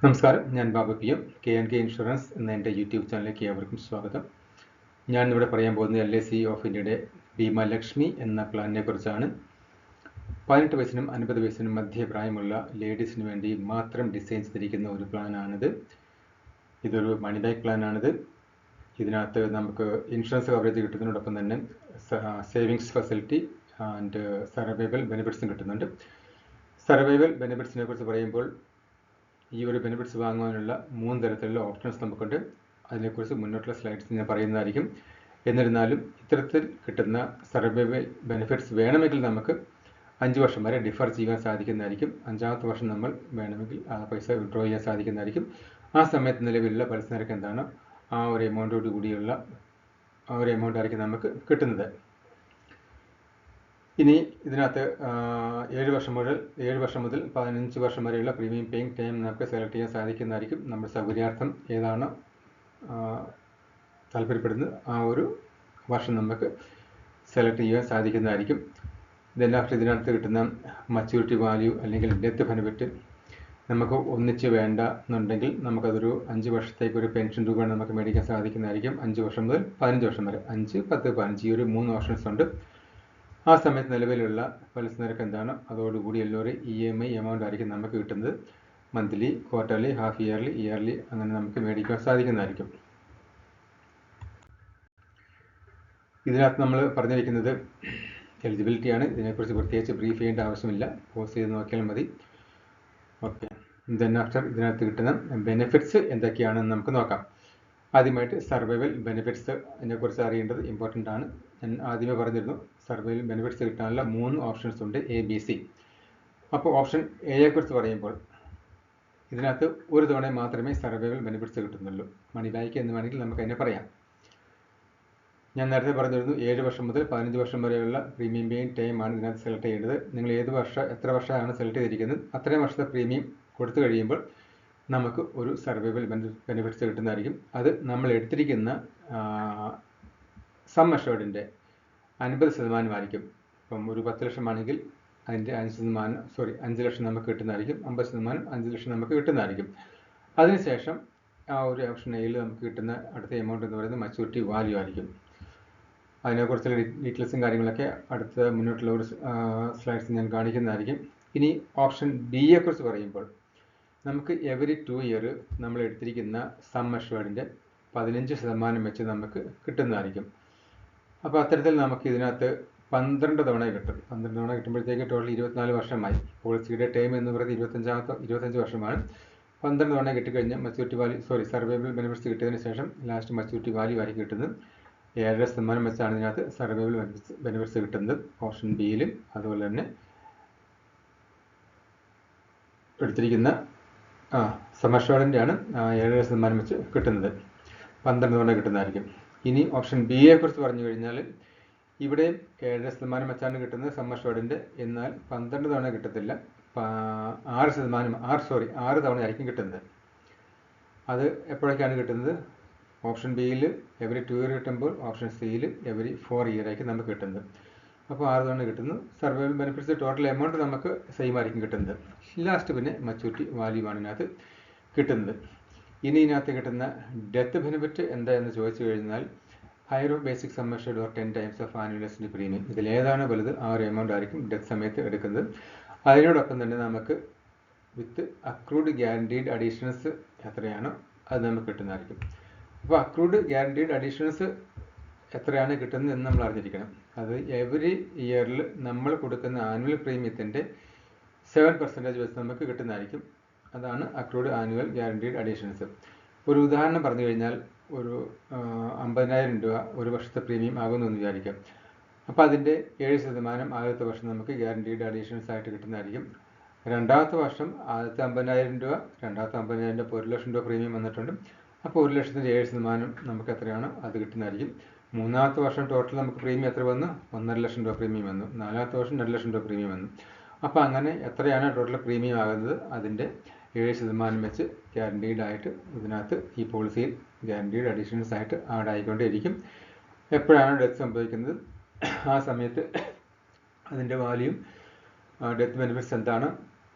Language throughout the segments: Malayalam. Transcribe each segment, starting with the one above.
നമസ്കാരം, ഞാൻ Babu P M. KNK insurance എന്ന എൻ്റെ യൂട്യൂബ് ചാനലിലേക്ക് ഏവർക്കും സ്വാഗതം. ഞാനിവിടെ പറയാൻ പോകുന്നത് LIC ഓഫ് ഇന്ത്യയുടെ ഭീമ ലക്ഷ്മി എന്ന പ്ലാനിനെ കുറിച്ചാണ്. 18 വയസ്സിനും 50 വയസ്സിനും മധ്യപ്രായമുള്ള ലേഡീസിന് വേണ്ടി മാത്രം ഡിസൈൻ ചെയ്തിരിക്കുന്ന ഒരു പ്ലാനാണിത്. ഇതൊരു മണി ബാക്ക് പ്ലാനാണിത്. ഇതിനകത്ത് നമുക്ക് ഇൻഷുറൻസ് കവറേജ് കിട്ടുന്നതിനോടൊപ്പം തന്നെ സേവിങ്സ് ഫെസിലിറ്റി ആൻഡ് സർവൈവൽ ബെനിഫിറ്റ്സും കിട്ടുന്നുണ്ട്. സർവൈവൽ ബെനിഫിറ്റ്സിനെ കുറിച്ച് പറയുമ്പോൾ ഈ ഒരു ബെനിഫിറ്റ്സ് വാങ്ങുവാനുള്ള 3 തരത്തിലുള്ള ഓപ്ഷൻസ് നമുക്കുണ്ട്. അതിനെക്കുറിച്ച് മുന്നോട്ടുള്ള സ്ലൈഡ്സ് ഞാൻ പറയുന്നതായിരിക്കും. എന്നിരുന്നാലും ഇത്തരത്തിൽ കിട്ടുന്ന സർവൈവൽ ബെനിഫിറ്റ്സ് വേണമെങ്കിൽ നമുക്ക് 5 വർഷം വരെ ഡിഫർ ചെയ്യാൻ സാധിക്കുന്നതായിരിക്കും. 5ാമത്തെ വർഷം നമ്മൾ വേണമെങ്കിൽ ആ പൈസ വിഡ്രോ ചെയ്യാൻ സാധിക്കുന്നതായിരിക്കും. ആ സമയത്ത് നിലവിലുള്ള പലിശ നിരക്ക് എന്താണോ ആ ഒരു എമൗണ്ടോട് കൂടിയുള്ള ആ ഒരു എമൗണ്ട് ആയിരിക്കും നമുക്ക് കിട്ടുന്നത്. ഇനി ഇതിനകത്ത് 7 വർഷം മുതൽ 15 വർഷം വരെയുള്ള പ്രീമിയം പേയിങ് ടൈം നമുക്ക് സെലക്ട് ചെയ്യാൻ സാധിക്കുന്നതായിരിക്കും. നമ്മുടെ സൗകര്യാർത്ഥം ഏതാണ് താല്പര്യപ്പെടുന്നത് ആ ഒരു വർഷം നമുക്ക് സെലക്ട് ചെയ്യാൻ സാധിക്കുന്നതായിരിക്കും. ഇതിനകത്ത് കിട്ടുന്ന മച്യൂരിറ്റി വാല്യൂ അല്ലെങ്കിൽ ഡെത്ത് ബെനിഫിറ്റ് നമുക്ക് ഒന്നിച്ച് വേണ്ട എന്നുണ്ടെങ്കിൽ നമുക്കതൊരു 5 വർഷത്തേക്ക് ഒരു പെൻഷൻ രൂപയാണ് നമുക്ക് മേടിക്കാൻ സാധിക്കുന്നതായിരിക്കും. 5 വർഷം മുതൽ 15 വർഷം വരെ 5, 10, 15 ഈ ഒരു 3 ഓപ്ഷൻസ് ഉണ്ട്. ആ സമയത്ത് നിലവിലുള്ള പലിശ നിരക്ക് എന്താണ് അതോടുകൂടി ഒരു EMI എമൗണ്ട് ആയിരിക്കും നമുക്ക് കിട്ടുന്നത്. മന്ത്ലി, ക്വാർട്ടർലി, ഹാഫ് ഇയർലി അങ്ങനെ നമുക്ക് മേടിക്കാൻ സാധിക്കുന്നതായിരിക്കും. ഇതിനകത്ത് നമ്മൾ പറഞ്ഞിരിക്കുന്നത് എലിജിബിലിറ്റിയാണ്. ഇതിനെക്കുറിച്ച് പ്രത്യേകിച്ച് ബ്രീഫ് ചെയ്യേണ്ട ആവശ്യമില്ല. പോസ് ചെയ്ത് നോക്കിയാൽ മതി. ഓക്കെ, ഇതിനകത്ത് കിട്ടുന്ന ബെനിഫിറ്റ്സ് എന്തൊക്കെയാണെന്ന് നമുക്ക് നോക്കാം. ആദ്യമായിട്ട് സർവൈവൽ ബെനിഫിറ്റ്സ് ഇതിനെക്കുറിച്ച് അറിയേണ്ടത് ഇമ്പോർട്ടൻ്റ് ആണ്. ഞാൻ ആദ്യമേ പറഞ്ഞിരുന്നു സർവൈവൽ ബെനിഫിറ്റ്സ് കിട്ടാനുള്ള 3 ഓപ്ഷൻസ് ഉണ്ട്, ABC. അപ്പോൾ ഓപ്ഷൻ എയെക്കുറിച്ച് പറയുമ്പോൾ ഇതിനകത്ത് ഒരു തവണ മാത്രമേ സർവൈവൽ ബെനിഫിറ്റ്സ് കിട്ടുന്നുള്ളൂ. മണി ബാക്ക് എന്ന് വേണമെങ്കിൽ നമുക്ക് അതിനെ പറയാം. ഞാൻ നേരത്തെ പറഞ്ഞിരുന്നു 7 വർഷം മുതൽ 15 വർഷം വരെയുള്ള പ്രീമിയം പേയിങ് ടൈമാണ് ഇതിനകത്ത് സെലക്ട് ചെയ്യേണ്ടത്. നിങ്ങൾ എത്ര വർഷമാണ് സെലക്ട് ചെയ്തിരിക്കുന്നത് അത്രയും വർഷത്തെ പ്രീമിയം കൊടുത്തു കഴിയുമ്പോൾ നമുക്ക് ഒരു സർവൈവൽ ബെനിഫിറ്റ്സ് കിട്ടുന്നതായിരിക്കും. അത് നമ്മൾ എടുത്തിരിക്കുന്ന സം അഷ്വേർഡിൻ്റെ 50% ആയിരിക്കും. ഇപ്പം ഒരു 10 ലക്ഷമാണെങ്കിൽ അതിൻ്റെ 5 ലക്ഷം നമുക്ക് കിട്ടുന്നതായിരിക്കും. 50% 5 ലക്ഷം നമുക്ക് കിട്ടുന്നതായിരിക്കും. അതിനുശേഷം ആ ഒരു ഓപ്ഷൻ എയിൽ നമുക്ക് കിട്ടുന്ന അടുത്ത എമൗണ്ട് എന്ന് പറയുന്നത് മച്യൂരിറ്റി വാല്യൂ ആയിരിക്കും. അതിനെക്കുറിച്ചുള്ള ഡീറ്റെയിൽസും കാര്യങ്ങളൊക്കെ അടുത്ത മുന്നോട്ടുള്ള ഒരു സ്ലൈഡ്സ് ഞാൻ കാണിക്കുന്നതായിരിക്കും. ഇനി ഓപ്ഷൻ ബിയെക്കുറിച്ച് പറയുമ്പോൾ നമുക്ക് എവറി 2 ഇയർ നമ്മൾ എടുത്തിരിക്കുന്ന സം അഷ്വേർഡിൻ്റെ 15% വെച്ച് നമുക്ക് കിട്ടുന്നതായിരിക്കും. അപ്പോൾ അത്തരത്തിൽ നമുക്ക് ഇതിനകത്ത് 12 തവണ കിട്ടും. 12 തവണ കിട്ടുമ്പോഴത്തേക്ക് ടോട്ടൽ 24 വർഷമായി. പോളിസിയുടെ ടൈം എന്ന് പറയുന്നത് 25 വർഷമാണ്. 12 തവണ കിട്ടിക്കഴിഞ്ഞാൽ സർവൈവൽ ബെനിഫിറ്റ്സ് കിട്ടിയതിന് ശേഷം ലാസ്റ്റ് മച്യൂരിറ്റി വാല്യൂ ആയിരിക്കും കിട്ടുന്നത്. 7% വെച്ചാണ് ഇതിനകത്ത് സർവൈവൽ ബെനിഫിറ്റ്സ് കിട്ടുന്നത് ഓപ്ഷൻ ബിയിലും. അതുപോലെ തന്നെ എടുത്തിരിക്കുന്ന സമർഷോഡിൻ്റെ ആണ് 7% വെച്ച് കിട്ടുന്നത്. 12 തവണ കിട്ടുന്നതായിരിക്കും. ഇനി ഓപ്ഷൻ ബിയെക്കുറിച്ച് പറഞ്ഞു കഴിഞ്ഞാൽ ഇവിടെ 7% വെച്ചാണ് കിട്ടുന്നത് സമർഷോഡിൻ്റെ. എന്നാൽ 12 തവണ കിട്ടത്തില്ല, 6 തവണ ആയിരിക്കും കിട്ടുന്നത്. അത് എപ്പോഴൊക്കെയാണ് കിട്ടുന്നത്? ഓപ്ഷൻ ബിയിൽ എവറി 2 ഇയർ കിട്ടുമ്പോൾ ഓപ്ഷൻ സിയിൽ എവറി 4 ഇയർ ആയിരിക്കും നമുക്ക് കിട്ടുന്നത്. അപ്പോൾ 6 തവണ കിട്ടുന്നു. സർവൈവൽ ബെനിഫിറ്റ്സ് ടോട്ടൽ എമൗണ്ട് നമുക്ക് സെയിം ആയിരിക്കും കിട്ടുന്നത്. ലാസ്റ്റ് പിന്നെ മച്യൂരിറ്റി വാല്യൂ ആണ് ഇതിനകത്ത് കിട്ടുന്നത്. ഇനി ഇതിനകത്ത് കിട്ടുന്ന ഡെത്ത് ബെനിഫിറ്റ് എന്താണെന്ന് ചോദിച്ചു കഴിഞ്ഞാൽ higher basic sum assured or 10 times of annual estimate premium. ഇതിലേതാണ് വലുത് ആ ഒരു എമൗണ്ട് ആയിരിക്കും ഡെത്ത് സമയത്ത് എടുക്കുന്നത്. അതിനോടൊപ്പം തന്നെ നമുക്ക് വിത്ത് അക്രൂഡ് ഗ്യാരണ്ടീഡ് അഡീഷൻസ് എത്രയാണോ അത് നമുക്ക് കിട്ടുന്നതായിരിക്കും. അപ്പോൾ അക്രൂഡ് ഗ്യാരണ്ടീഡ് അഡീഷൻസ് എത്രയാണ് കിട്ടുന്നത് എന്ന് നമ്മൾ അറിഞ്ഞിരിക്കണം. അത് എവറി ഇയറിൽ നമ്മൾ കൊടുക്കുന്ന ആനുവൽ പ്രീമിയത്തിൻ്റെ 7% വെച്ച് നമുക്ക് കിട്ടുന്നതായിരിക്കും. അതാണ് അക്രൂഡ് ആനുവൽ ഗ്യാരണ്ടീഡ് അഡീഷൻസ്. ഒരു ഉദാഹരണം പറഞ്ഞു കഴിഞ്ഞാൽ ഒരു 50,000 രൂപ ഒരു വർഷത്തെ പ്രീമിയം ആകുമെന്ന് വിചാരിക്കാം. അപ്പോൾ അതിൻ്റെ 7% ആദ്യത്തെ വർഷം നമുക്ക് ഗ്യാരണ്ടീഡ് അഡീഷൻസ് ആയിട്ട് കിട്ടുന്നതായിരിക്കും. രണ്ടാമത്തെ വർഷം ആദ്യത്തെ 50,000 രൂപ, രണ്ടാമത്തെ 50,000 രൂപ 1 ലക്ഷം രൂപ പ്രീമിയം വന്നിട്ടുണ്ട്. അപ്പോൾ 1 ലക്ഷത്തിൻ്റെ 7% നമുക്ക് എത്രയാണോ അത് കിട്ടുന്നതായിരിക്കും. മൂന്നാമത്തെ വർഷം ടോട്ടൽ നമുക്ക് പ്രീമിയം എത്ര വന്നു? 1.5 ലക്ഷം രൂപ പ്രീമിയം വന്നു. നാലാമത്തെ വർഷം 2 ലക്ഷം രൂപ പ്രീമിയം വന്നു. അപ്പോൾ അങ്ങനെ എത്രയാണ് ടോട്ടൽ പ്രീമിയം ആകുന്നത് അതിൻ്റെ 7% വെച്ച് ഗ്യാരണ്ടീഡ് ആയിട്ട് ഇതിനകത്ത് ഈ പോളിസിയിൽ ഗ്യാരണ്ടീഡ് അഡീഷൻസ് ആയിട്ട് ആഡ് ആയിക്കൊണ്ടേയിരിക്കും. എപ്പോഴാണ് ഡെത്ത് സംഭവിക്കുന്നത് ആ സമയത്ത് അതിൻ്റെ വാല്യൂം ഡെത്ത് ബെനിഫിറ്റ്സ് എന്താണ്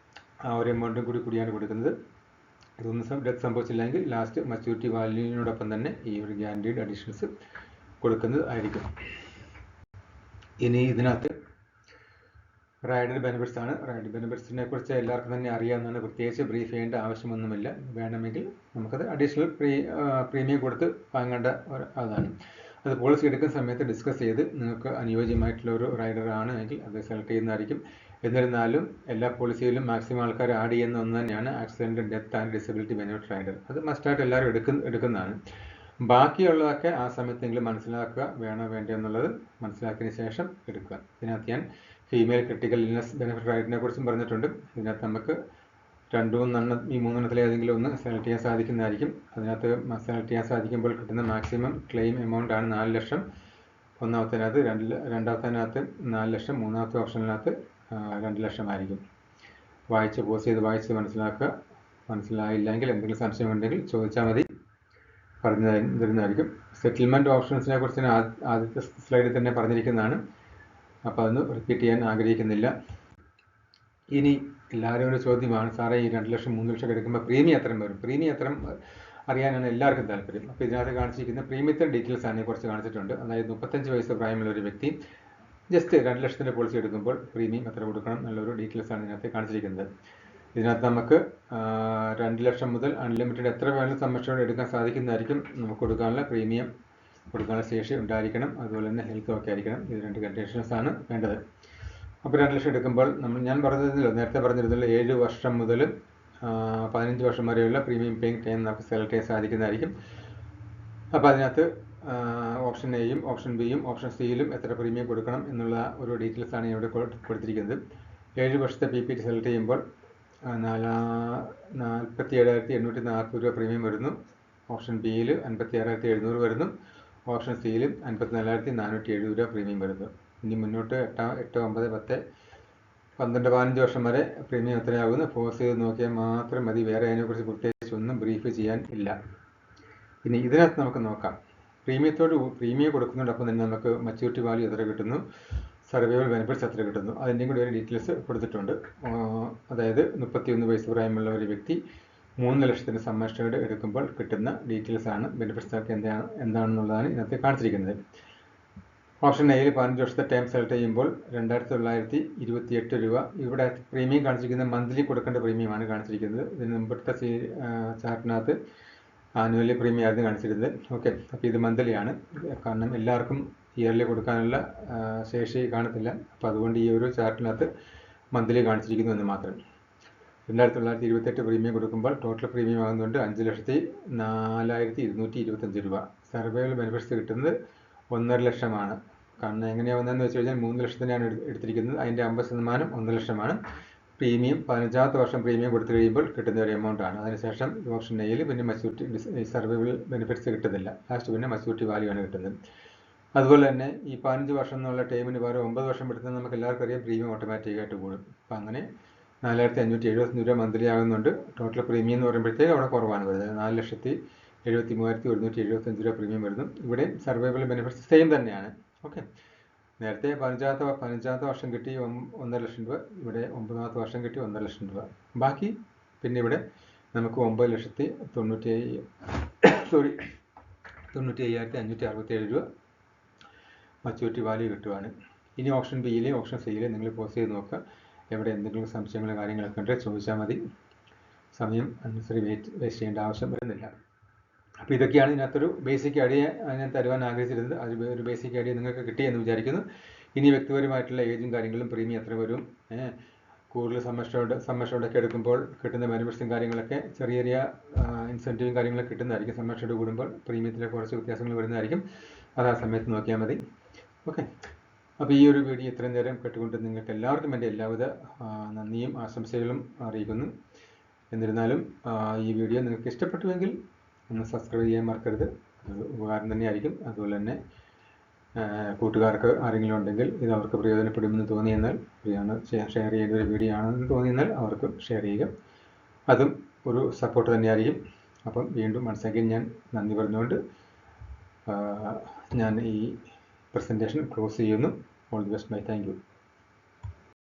ആ ഒരു എമൗണ്ടും കൂടിയാണ് കൊടുക്കുന്നത്. ഇതൊന്നും ഡെത്ത് സംഭവിച്ചില്ലെങ്കിൽ ലാസ്റ്റ് മച്യൂരിറ്റി വാല്യൂവിനോടൊപ്പം തന്നെ ഈ ഒരു ഗ്യാരണ്ടീഡ് അഡീഷൻസ് കൊടുക്കുന്നത് ആയിരിക്കും. ഇനി ഇതിനകത്ത് റൈഡർ ബെനിഫിറ്റ്സ് ആണ്. റൈഡർ ബെനിഫിറ്റ്സിനെ കുറിച്ച് എല്ലാവർക്കും തന്നെ അറിയാവുന്നതാണ്, പ്രത്യേകിച്ച് ബ്രീഫ് ചെയ്യേണ്ട ആവശ്യമൊന്നുമില്ല. വേണമെങ്കിൽ നമുക്കത് അഡീഷണൽ പ്രീമിയം കൊടുത്ത് വാങ്ങേണ്ട അതാണ്. അത് പോളിസി എടുക്കുന്ന സമയത്ത് ഡിസ്കസ് ചെയ്ത് നിങ്ങൾക്ക് അനുയോജ്യമായിട്ടുള്ള ഒരു റൈഡർ ആണ് എങ്കിൽ അത് സെലക്ട് ചെയ്യുന്നതായിരിക്കും. എന്നിരുന്നാലും എല്ലാ പോളിസിയിലും മാക്സിമം ആൾക്കാർ ആഡ് ചെയ്യുന്ന ഒന്ന് തന്നെയാണ് accident, death and disability benefit rider. അത് മസ്റ്റായിട്ട് എല്ലാവരും എടുക്കുന്നതാണ്. ബാക്കിയുള്ളതൊക്കെ ആ സമയത്തെങ്കിലും മനസ്സിലാക്കുക, വേണോ വേണ്ടോ എന്നുള്ളത് മനസ്സിലാക്കിയതിന് ശേഷം എടുക്കുക. ഇതിനകത്ത് ഞാൻ ഫീമെയിൽ ക്രിട്ടിക്കൽ ഇൽനെസ് ബെനിഫിറ്റ് റൈഡറിനെ കുറിച്ചും പറഞ്ഞിട്ടുണ്ട്. ഇതിനകത്ത് നമുക്ക് ഈ മൂന്നെണ്ണത്തിലെ ഏതെങ്കിലും ഒന്ന് സെലക്ട് ചെയ്യാൻ സാധിക്കുന്നതായിരിക്കും. അതിനകത്ത് സെലക്ട് ചെയ്യാൻ സാധിക്കുമ്പോൾ കിട്ടുന്ന മാക്സിമം ക്ലെയിം എമൗണ്ട് ആണ് 4 ലക്ഷം. ഒന്നാമത്തേനകത്ത് 2 4 ലക്ഷം, മൂന്നാമത്തെ ഓപ്ഷനിനകത്ത് 2 ലക്ഷമായിരിക്കും. പോസ് ചെയ്ത് വായിച്ച് മനസ്സിലാക്കുക. മനസ്സിലായില്ലെങ്കിൽ എന്തെങ്കിലും സംശയമുണ്ടെങ്കിൽ ചോദിച്ചാൽ മതി, പറഞ്ഞു തരുന്നതായിരിക്കും. സെറ്റിൽമെൻറ്റ് ഓപ്ഷൻസിനെ കുറിച്ച് ആദ്യത്തെ സ്ലൈഡിൽ തന്നെ പറഞ്ഞിരിക്കുന്നതാണ്, അപ്പോൾ അതൊന്ന് റിപ്പീറ്റ് ചെയ്യാൻ ആഗ്രഹിക്കുന്നില്ല. ഇനി എല്ലാവരും ഒരു ചോദ്യമാണ്, സാറേ ഈ 2 ലക്ഷം 3 ലക്ഷം എടുക്കുമ്പോൾ പ്രീമിയം എത്ര വരും? പ്രീമിയം എത്ര അറിയാനാണ് എല്ലാവർക്കും താല്പര്യം. അപ്പോൾ ഇതിനകത്ത് കാണിച്ചിരിക്കുന്ന പ്രീമിയത്തിൻ്റെ ഡീറ്റെയിൽസ് ആണ് കുറച്ച് കാണിച്ചിട്ടുണ്ട്. അതായത് 35 വയസ്സ് പ്രായമുള്ള ഒരു വ്യക്തി ജസ്റ്റ് 2 ലക്ഷത്തിൻ്റെ പോളിസി എടുക്കുമ്പോൾ പ്രീമിയം എത്ര കൊടുക്കണം എന്നുള്ളൊരു ഡീറ്റെയിൽസ് ആണ് ഇതിനകത്ത് കാണിച്ചിരിക്കുന്നത്. ഇതിനകത്ത് നമുക്ക് 2 ലക്ഷം മുതൽ അൺലിമിറ്റഡ് എത്ര വേണമെങ്കിലും സംരക്ഷണം എടുക്കാൻ സാധിക്കുന്നതായിരിക്കും. നമുക്ക് കൊടുക്കാനുള്ള ശേഷി ഉണ്ടായിരിക്കണം, അതുപോലെ തന്നെ ഹെൽത്ത് ഒക്കെ ആയിരിക്കണം. ഇത് 2 കണ്ടീഷൻസ് ആണ് വേണ്ടത്. അപ്പോൾ 2 ലക്ഷം എടുക്കുമ്പോൾ നേരത്തെ പറഞ്ഞിരുന്നല്ലോ 7 വർഷം മുതൽ 15 വർഷം വരെയുള്ള പ്രീമിയം പേയിങ് ടൈം നമുക്ക് സെലക്ട് ചെയ്യാൻ സാധിക്കുന്നതായിരിക്കും. അപ്പോൾ അതിനകത്ത് ഓപ്ഷൻ എയും ഓപ്ഷൻ ബിയും ഓപ്ഷൻ സിയിലും എത്ര പ്രീമിയം കൊടുക്കണം എന്നുള്ള ഒരു ഡീറ്റെയിൽസ് ആണ് ഇവിടെ കൊടുത്തിരിക്കുന്നത്. 7 വർഷത്തെ PPT സെലക്ട് ചെയ്യുമ്പോൾ 47,840 രൂപ പ്രീമിയം വരുന്നു. ഓപ്ഷൻ ബിയിൽ 56,700 വരുന്നു. ഓപ്ഷൻ സിയിൽ 54,470 രൂപ പ്രീമിയം വരുന്നു. ഇനി മുന്നോട്ട് 8, 9, 10, 12, 15 വർഷം വരെ പ്രീമിയം എത്രയാകുന്നു ഫോഴ്സ് ചെയ്ത് നോക്കിയാൽ മാത്രം മതി. വേറെ അതിനെക്കുറിച്ച് പ്രത്യേകിച്ച് ഒന്നും ബ്രീഫ് ചെയ്യാൻ ഇല്ല. ഇനി ഇതിനകത്ത് നമുക്ക് നോക്കാം. പ്രീമിയം കൊടുക്കുന്നതോടൊപ്പം തന്നെ നമുക്ക് മച്യൂരിറ്റി വാല്യൂ എത്ര കിട്ടുന്നു, സർവൈവൽ ബെനിഫിറ്റ്സ് എത്ര കിട്ടുന്നു, അതിൻ്റെയും കൂടി ഒരു ഡീറ്റെയിൽസ് കൊടുത്തിട്ടുണ്ട്. അതായത് 31 വയസ്സ് പ്രായമുള്ള ഒരു വ്യക്തി 3 ലക്ഷത്തിന് സം അഷ്യൂർഡ് എടുക്കുമ്പോൾ കിട്ടുന്ന ഡീറ്റെയിൽസ് ആണ്. ബെനിഫിറ്റ്സ് ഒക്കെ എന്താണെന്നുള്ളതാണ് ഇതിനകത്ത് കാണിച്ചിരിക്കുന്നത്. ഓപ്ഷൻ എയിൽ 15 വർഷത്തെ ടൈം സെലക്ട് ചെയ്യുമ്പോൾ 2,928 രൂപ. ഇവിടെ പ്രീമിയം കാണിച്ചിരിക്കുന്നത് മന്ത്ലി കൊടുക്കേണ്ട പ്രീമിയമാണ് കാണിച്ചിരിക്കുന്നത്. ഇതിന് മുമ്പത്തെ ചാർട്ടിനകത്ത് ആനുവലി പ്രീമിയം ആയിരുന്നു കാണിച്ചിരുന്നത്. ഓക്കെ, അപ്പോൾ ഇത് മന്ത്ലി ആണ്. കാരണം എല്ലാവർക്കും ഇയർലി കൊടുക്കാനുള്ള ശേഷി കാണത്തില്ല. അപ്പോൾ അതുകൊണ്ട് ഈ ഒരു ചാർട്ടിനകത്ത് മന്ത്ലി കാണിച്ചിരിക്കുന്നു എന്ന് മാത്രം. 2,928 പ്രീമിയം കൊടുക്കുമ്പോൾ ടോട്ടൽ പ്രീമിയം ആകുന്നുണ്ട് 5,04,225 രൂപ. സർവൈവൽ ബെനിഫിറ്റ്സ് കിട്ടുന്നത് 1.5 ലക്ഷമാണ്. കാരണം എങ്ങനെയാണ് വന്നതെന്ന് വെച്ച് കഴിഞ്ഞാൽ 3 ലക്ഷത്തിനാണ് എടുത്തിരിക്കുന്നത്. അതിൻ്റെ 50% 1 ലക്ഷമാണ്. പ്രീമിയം 15ാമത്തെ വർഷം പ്രീമിയം കൊടുത്തു കഴിയുമ്പോൾ കിട്ടുന്ന ഒരു എമൗണ്ട് ആണ്. അതിനുശേഷം ഓപ്ഷൻ എയിൽ പിന്നെ മച്യൂരിറ്റി സർവൈവൽ ബെനിഫിറ്റ്സ് കിട്ടുന്നില്ല. ലാസ്റ്റ് പിന്നെ മച്യൂരിറ്റി വാല്യൂ ആണ് കിട്ടുന്നത്. അതുപോലെ തന്നെ ഈ 15 വർഷം എന്നുള്ള ടൈമിന് പകരം 9 വർഷം എടുത്താൽ നമുക്ക് എല്ലാവർക്കും അറിയാം പ്രീമിയം ഓട്ടോമാറ്റിക്കായിട്ട് കൂടും. അപ്പോൾ അങ്ങനെ 4,575 രൂപ മന്ത്ലി ആകുന്നുണ്ട്. ടോട്ടൽ പ്രീമിയം എന്ന് പറയുമ്പോഴത്തേക്ക് അവിടെ കുറവാണ് വരുന്നത്. 4,73,175 രൂപ പ്രീമിയം വരുന്നു. ഇവിടെ സർവൈവൽ ബെനിഫിറ്റ്സ് സെയിം തന്നെയാണ്. ഓക്കെ, നേരത്തെ 15ാമത്തെ വർഷം കിട്ടി 1.5 ലക്ഷം രൂപ, ഇവിടെ 9ാമത്തെ വർഷം കിട്ടി 1.5 ലക്ഷം രൂപ. ബാക്കി പിന്നെ ഇവിടെ നമുക്ക് 9,95,567 രൂപ മച്യൂരിറ്റി വാല്യൂ കിട്ടുവാണ്. ഇനി ഓപ്ഷൻ ബിയിലെ ഓപ്ഷൻ സിയിലെ നിങ്ങൾ പോസ് ചെയ്ത് നോക്കുക. എവിടെ എന്തെങ്കിലും സംശയങ്ങളോ കാര്യങ്ങളൊക്കെ ഉണ്ടെങ്കിൽ ചോദിച്ചാൽ മതി. സമയം അന്നസറി വേസ്റ്റ് ചെയ്യേണ്ട ആവശ്യം വരുന്നില്ല. അപ്പോൾ ഇതൊക്കെയാണ് ഇതിനകത്തൊരു ബേസിക് ഐഡിയ ഞാൻ തരുവാൻ ആഗ്രഹിച്ചിരുന്നത്. അത് ഒരു ബേസിക് ഐഡിയ നിങ്ങൾക്ക് കിട്ടിയെന്ന് വിചാരിക്കുന്നു. ഇനി വ്യക്തിപരമായിട്ടുള്ള ഏജും കാര്യങ്ങളും പ്രീമിയം എത്ര വരും, കൂടുതൽ സമ്മർഷോടൊക്കെ എടുക്കുമ്പോൾ കിട്ടുന്ന ബെനിഫിറ്റ്സും കാര്യങ്ങളൊക്കെ ചെറിയ ഇൻസെൻറ്റീവും കാര്യങ്ങളൊക്കെ കിട്ടുന്നതായിരിക്കും. സമ്മർഷോട് കൂടുമ്പോൾ പ്രീമിയത്തിലെ കുറച്ച് വ്യത്യാസങ്ങൾ വരുന്നതായിരിക്കും. അത് ആ സമയത്ത് നോക്കിയാൽ മതി. ഓക്കെ, അപ്പോൾ ഈ ഒരു വീഡിയോ ഇത്രയും നേരം കേട്ടുകൊണ്ട് നിങ്ങൾക്ക് എല്ലാവർക്കും എൻ്റെ എല്ലാവിധ നന്ദിയും ആശംസകളും അറിയിക്കുന്നു. എന്നിരുന്നാലും ഈ വീഡിയോ നിങ്ങൾക്ക് ഇഷ്ടപ്പെട്ടുവെങ്കിൽ ഒന്ന് സബ്സ്ക്രൈബ് ചെയ്യാൻ മറക്കരുത്. അത് ഉപകാരം തന്നെയായിരിക്കും. അതുപോലെ തന്നെ കൂട്ടുകാർക്ക് ആരെങ്കിലും ഉണ്ടെങ്കിൽ ഇത് അവർക്ക് പ്രയോജനപ്പെടുമെന്ന് തോന്നിയെന്നാൽ ഷെയർ ചെയ്യേണ്ട ഒരു വീഡിയോ ആണെന്ന് തോന്നിയെന്നാൽ അവർക്ക് ഷെയർ ചെയ്യുക. അതും ഒരു സപ്പോർട്ട് തന്നെയായിരിക്കും. അപ്പം വീണ്ടും വൺസ് അഗൈൻ ഞാൻ നന്ദി പറഞ്ഞുകൊണ്ട് ഞാൻ ഈ പ്രസൻറ്റേഷൻ ക്ലോസ് ചെയ്യുന്നു. All the best. Bye. Thank U.